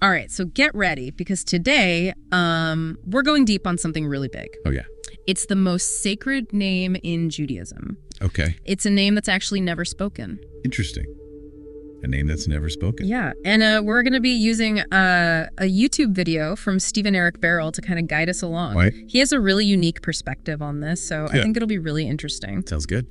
All right, so get ready, because today we're going deep on something really big. Oh, yeah. It's the most sacred name in Judaism. Okay. It's a name that's actually never spoken. Interesting. A name that's never spoken. Yeah, and we're going to be using a YouTube video from Stephen Eric Barrell to kind of guide us along. Right. He has a really unique perspective on this, so I think it'll be really interesting. Sounds good.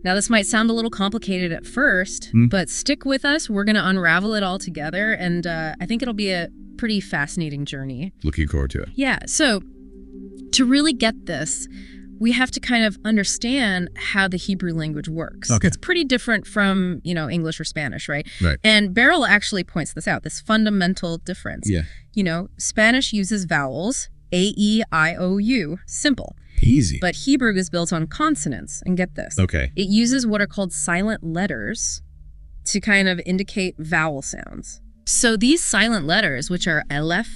Now, this might sound a little complicated at first, but stick with us. We're going to unravel it all together, and I think it'll be a pretty fascinating journey. Looking forward to it. Yeah, so to really get this, we have to kind of understand how the Hebrew language works. Okay. It's pretty different from, English or Spanish, right? Right. And Barrell actually points this out, this fundamental difference. Yeah. Spanish uses vowels, A, E, I, O, U, simple. Easy. But Hebrew is built on consonants, and get this. Okay. It uses what are called silent letters to kind of indicate vowel sounds. So these silent letters, which are aleph,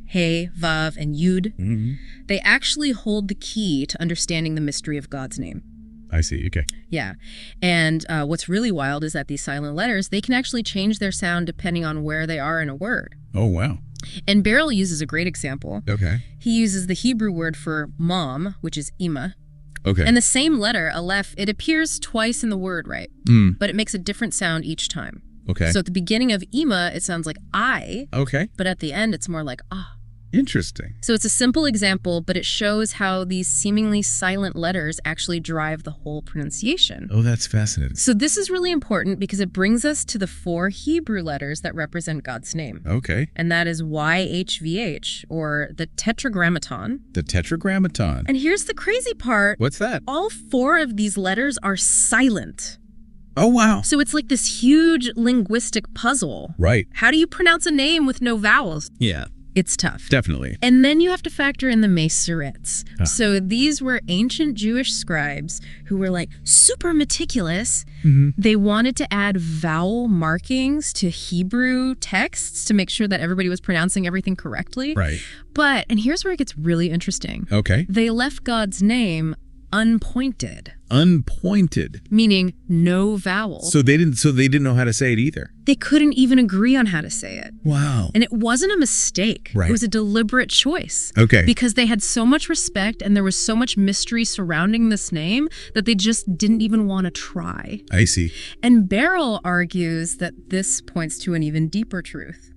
Hey, Vav, and Yud, they actually hold the key to understanding the mystery of God's name. I see. Okay. Yeah. And what's really wild is that these silent letters, they can actually change their sound depending on where they are in a word. Oh, wow. And Barrell uses a great example. Okay. He uses the Hebrew word for mom, which is ima. Okay. And the same letter, aleph, it appears twice in the word, right? But it makes a different sound each time. Okay. So at the beginning of ima, it sounds like I. Okay. But at the end, it's more like ah. Interesting. So it's a simple example, but it shows how these seemingly silent letters actually drive the whole pronunciation. Oh, that's fascinating. So this is really important because it brings us to the 4 Hebrew letters that represent God's name. Okay. And that is YHVH, or the Tetragrammaton. The Tetragrammaton. And here's the crazy part. What's that? All 4 of these letters are silent. Oh, wow. So it's like this huge linguistic puzzle. Right. How do you pronounce a name with no vowels? Yeah. It's tough. Definitely. And then you have to factor in the Masoretes. So these were ancient Jewish scribes who were like super meticulous. They wanted to add vowel markings to Hebrew texts to make sure that everybody was pronouncing everything correctly. Right. But, and here's where it gets really interesting. Okay. They left God's name unpointed. Unpointed. Meaning no vowel. So they didn't know how to say it either. They couldn't even agree on how to say it. Wow. And it wasn't a mistake. Right. It was a deliberate choice. Okay. Because they had so much respect and there was so much mystery surrounding this name that they just didn't even want to try. I see. And Barrell argues that this points to an even deeper truth.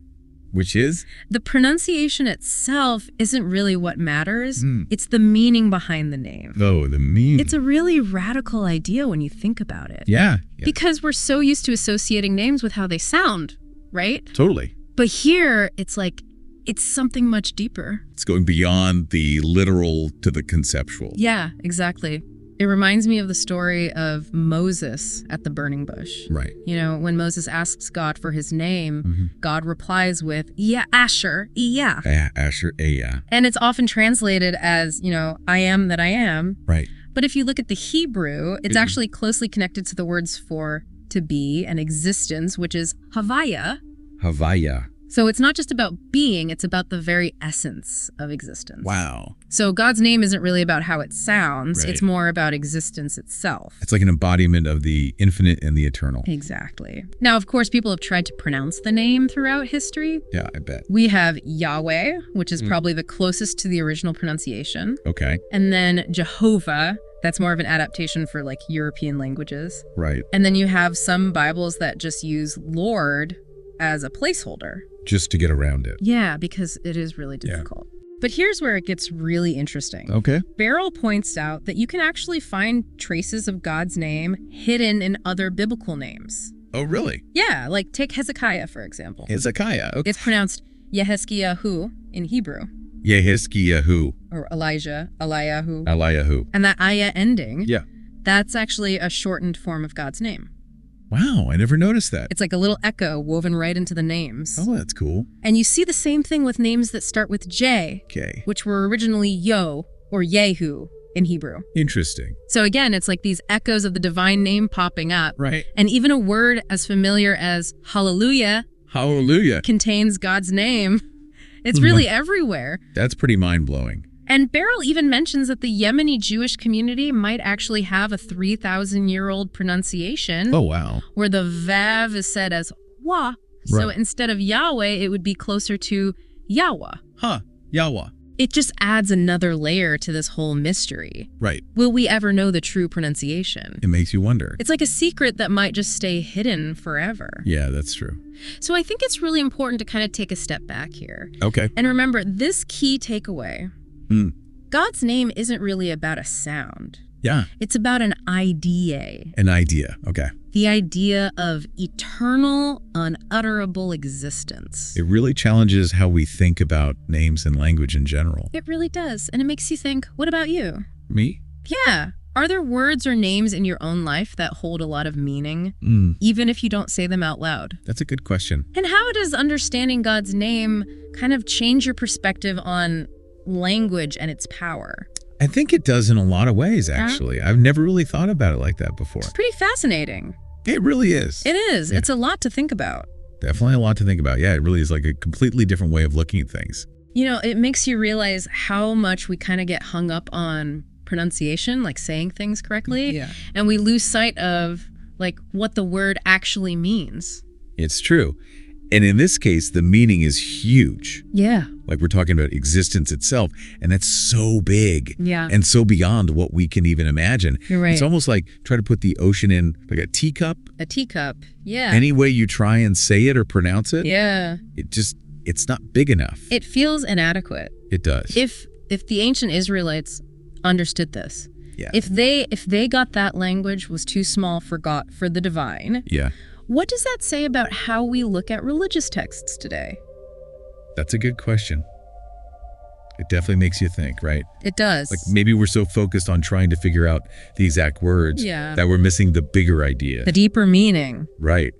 Which is? The pronunciation itself isn't really what matters. It's the meaning behind the name. Oh, the meaning. It's a really radical idea when you think about it. Yeah. Because we're so used to associating names with how they sound, right? Totally. But here, it's like, it's something much deeper. It's going beyond the literal to the conceptual. Yeah, exactly. It reminds me of the story of Moses at the burning bush. Right. When Moses asks God for his name, God replies with, yeah, Asher, yeah. Asher, yeah. And it's often translated as, I am that I am. Right. But if you look at the Hebrew, it's actually closely connected to the words for to be and existence, which is Havaya. Havaya. So it's not just about being, it's about the very essence of existence. Wow. So God's name isn't really about how it sounds, Right. It's more about existence itself. It's like an embodiment of the infinite and the eternal. Exactly. Now, of course, people have tried to pronounce the name throughout history. Yeah, I bet. We have Yahweh, which is probably the closest to the original pronunciation. Okay. And then Jehovah, that's more of an adaptation for like European languages. Right. And then you have some Bibles that just use Lord as a placeholder. Just to get around it. Yeah, because it is really difficult. But here's where it gets really interesting. Okay. Barrell points out that you can actually find traces of God's name hidden in other biblical names. Oh, really? Yeah, like take Hezekiah, for example. Hezekiah. Okay. It's pronounced Yehezkiyahu in Hebrew. Yehezkiyahu. Or Elijah, Eliyahu. Eliyahu. And that ayah ending, Yeah. that's actually a shortened form of God's name. Wow, I never noticed that. It's like a little echo woven right into the names. Oh, that's cool. And you see the same thing with names that start with J, Okay. which were originally Yo or Yehu in Hebrew. Interesting. So again, it's like these echoes of the divine name popping up. Right. And even a word as familiar as hallelujah Hallelujah. contains God's name. It's really everywhere. That's pretty mind-blowing. And Barrell even mentions that the Yemeni Jewish community might actually have a 3,000-year-old pronunciation. Oh, wow. Where the vav is said as wa So Right. instead of Yahweh, it would be closer to Yahweh. Huh. Yahweh. It just adds another layer to this whole mystery. Right. Will we ever know the true pronunciation? It makes you wonder. It's like a secret that might just stay hidden forever. Yeah, that's true. So I think it's really important to kind of take a step back here. Okay. And remember, this key takeaway, God's name isn't really about a sound. Yeah. It's about an idea. An idea. Okay. The idea of eternal, unutterable existence. It really challenges how we think about names and language in general. It really does. And it makes you think, what about you? Me? Yeah. Are there words or names in your own life that hold a lot of meaning, even if you don't say them out loud? That's a good question. And how does understanding God's name kind of change your perspective on language and its power? I think it does in a lot of ways, actually. I've never really thought about it like that before. It's pretty fascinating. It really is. It is. Yeah. It's a lot to think about. Definitely a lot to think about. Yeah, it really is like a completely different way of looking at things. You know, it makes you realize how much we kind of get hung up on pronunciation, like saying things correctly. Yeah. And we lose sight of like what the word actually means. It's true. And in this case, the meaning is huge. Yeah. Like we're talking about existence itself. And that's so big. Yeah. And so beyond what we can even imagine. You're right. It's almost like try to put the ocean in like a teacup. A teacup. Yeah. Any way you try and say it or pronounce it, Yeah. it's not big enough. It feels inadequate. It does. If the ancient Israelites understood this, Yeah. if they got that language was too small for the divine, Yeah. what does that say about how we look at religious texts today? That's a good question. It definitely makes you think, right? It does. Like maybe we're so focused on trying to figure out the exact words that we're missing the bigger idea. The deeper meaning. Right.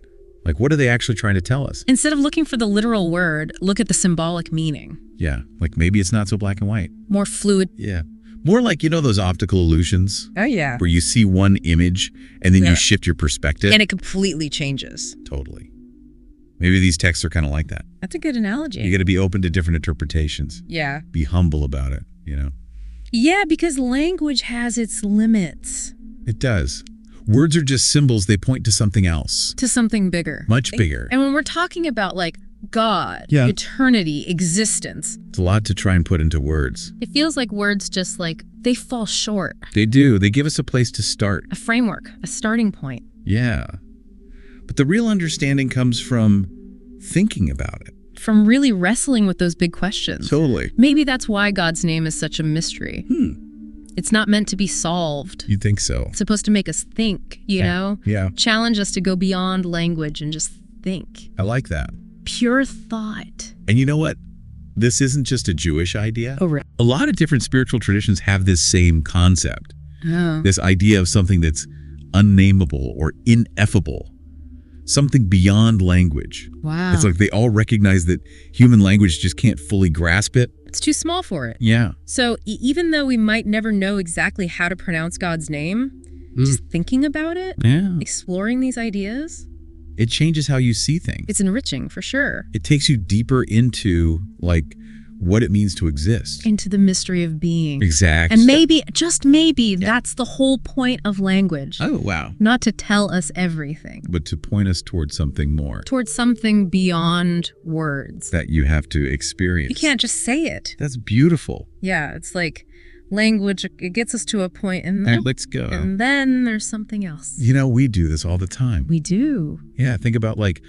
Like what are they actually trying to tell us? Instead of looking for the literal word, look at the symbolic meaning. Yeah. Like maybe it's not so black and white. More fluid. Yeah. More like, those optical illusions Oh, yeah. where you see one image and then you shift your perspective. And it completely changes. Totally. Maybe these texts are kind of like that. That's a good analogy. You got to be open to different interpretations. Yeah. Be humble about it, Yeah, because language has its limits. It does. Words are just symbols. They point to something else. To something bigger. Much bigger. And when we're talking about like God, Yeah. eternity, existence, It's a lot to try and put into words. it feels like words just like, they fall short. They do. They give us a place to start. A framework, a starting point. Yeah. But the real understanding comes from thinking about it. From really wrestling with those big questions. Totally. Maybe that's why God's name is such a mystery. It's not meant to be solved. You'd think so. It's supposed to make us think, you know? Yeah. Challenge us to go beyond language and just think. I like that. Pure thought. And you know what? This isn't just a Jewish idea. Oh, right. A lot of different spiritual traditions have this same concept. Oh. This idea of something that's unnameable or ineffable. Something beyond language. Wow. It's like they all recognize that human language just can't fully grasp it. It's too small for it. Yeah. So even though we might never know exactly how to pronounce God's name, just thinking about it, Yeah. exploring these ideas, It changes how you see things. it's enriching for sure. It takes you deeper into like what it means to exist. Into the mystery of being. Exactly. And maybe, just maybe, that's the whole point of language. Oh, wow. Not to tell us everything. But to point us towards something more Towards something beyond words. that you have to experience. You can't just say it. That's beautiful. Yeah, it's like language, it gets us to a point and All right, let's go. and then there's something else. We do this all the time. We do. Yeah, think about like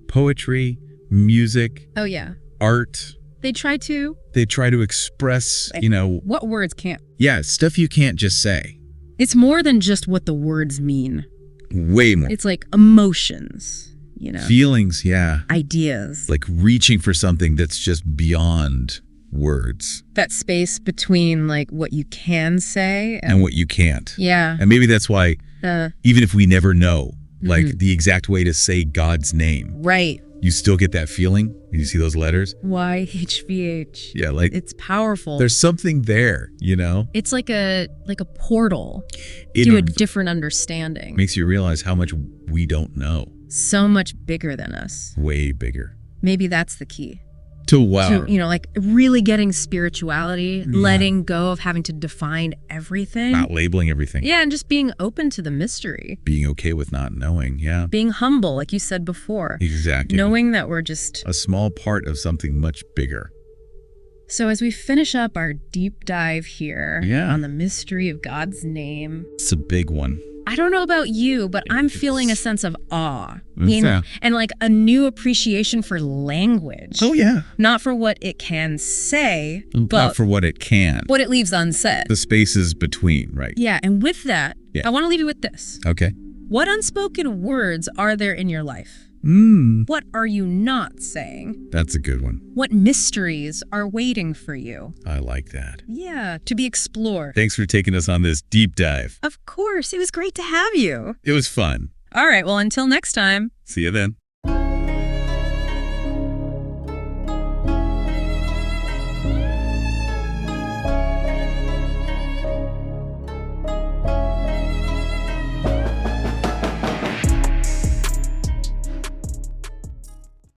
poetry, music, Oh, yeah. art. They try to. They try to express, What words can't? yeah, stuff you can't just say. It's more than just what the words mean. Way more. It's like emotions, Feelings, yeah. ideas. Like reaching for something that's just beyond words That space between like what you can say and what you can't. yeah. And maybe that's why, Uh, even if we never know, like the exact way to say God's name, right. you still get that feeling when you see those letters. YHVH. Yeah, like It's powerful. there's something there, It's like a portal It to a different understanding. makes you realize how much we don't know. So much bigger than us. Way bigger. Maybe that's the key. wow. To, like really getting spirituality, letting go of having to define everything. Not labeling everything. Yeah, and just being open to the mystery. Being okay with not knowing, yeah. Being humble, like you said before. Exactly. Knowing that we're just a small part of something much bigger. So as we finish up our deep dive here on the mystery of God's name. It's a big one. I don't know about you, but I'm feeling a sense of awe and like a new appreciation for language. Oh, yeah. Not for what it can say, but not for what it can. What it leaves unsaid. The spaces between, right? Yeah, and with that, I want to leave you with this. Okay. What unspoken words are there in your life? What are you not saying? That's a good one. What mysteries are waiting for you? I like that. Yeah, to be explored. Thanks for taking us on this deep dive. Of course. It was great to have you. It was fun. All right. Well, until next time. See you then.